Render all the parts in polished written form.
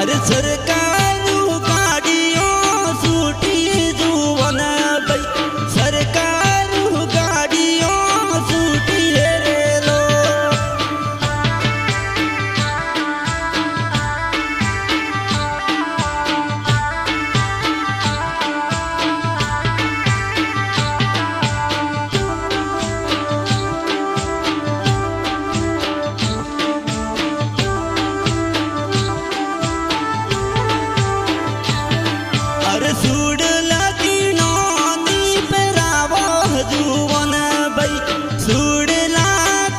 अरे सरकार गाड़ियों सूटी जुवन भाई सरकार गाड़ियों सूटी रे लो। अरे सुडला किनोनी पेरावो जुवन भाई सुडला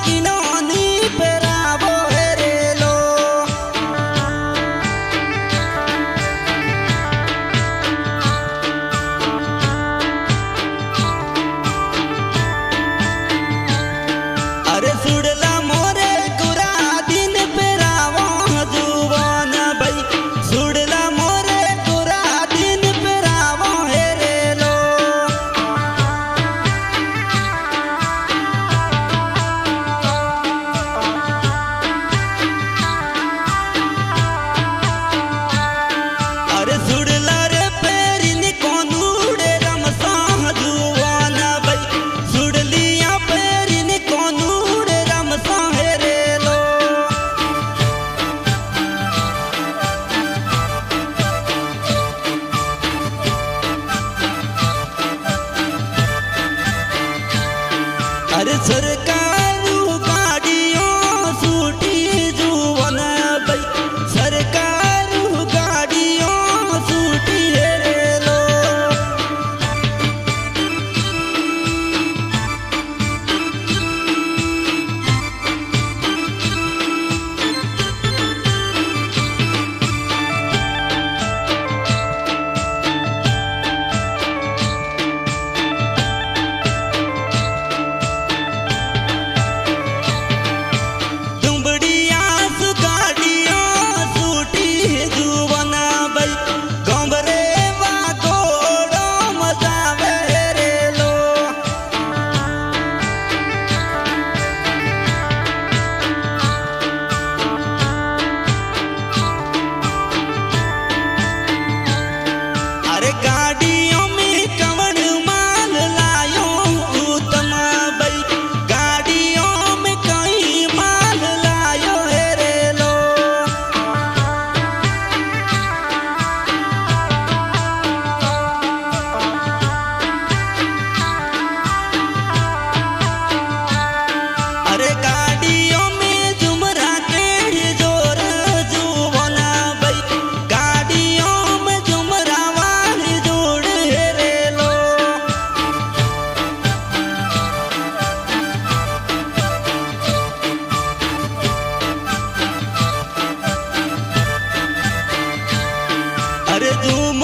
किनोनी पेरावो रे लो। अरे सुडला मोरे कुरा दिन पेरावो जुवन भाई सुडला मोरे कुरा दिन पेरावो रे लो। अरे सुडला रे पेरिन कोनुड़े रमसा जुवन भाई सुडलिया पेरिन कोनुड़े रमसा रे लो। अरे सरकार गाड़ियों सूटी जुवन भाई सरकार गाड़ियों सूटी रे लो। दुंबड़िया गाड़ियों सूटी जुवन भाई गंबरे वा घोड़ो मजावे रे लो। अरे गाड़ियों में कवन माल लायो उत्तम भाई गाड़ियों में कई माल लायो रे लो। अरे गाड़ियों में जुमरा के जोर जुवन भाई गाड़ियों में जुमरा वाली जोड़ रे लो। अरे झूम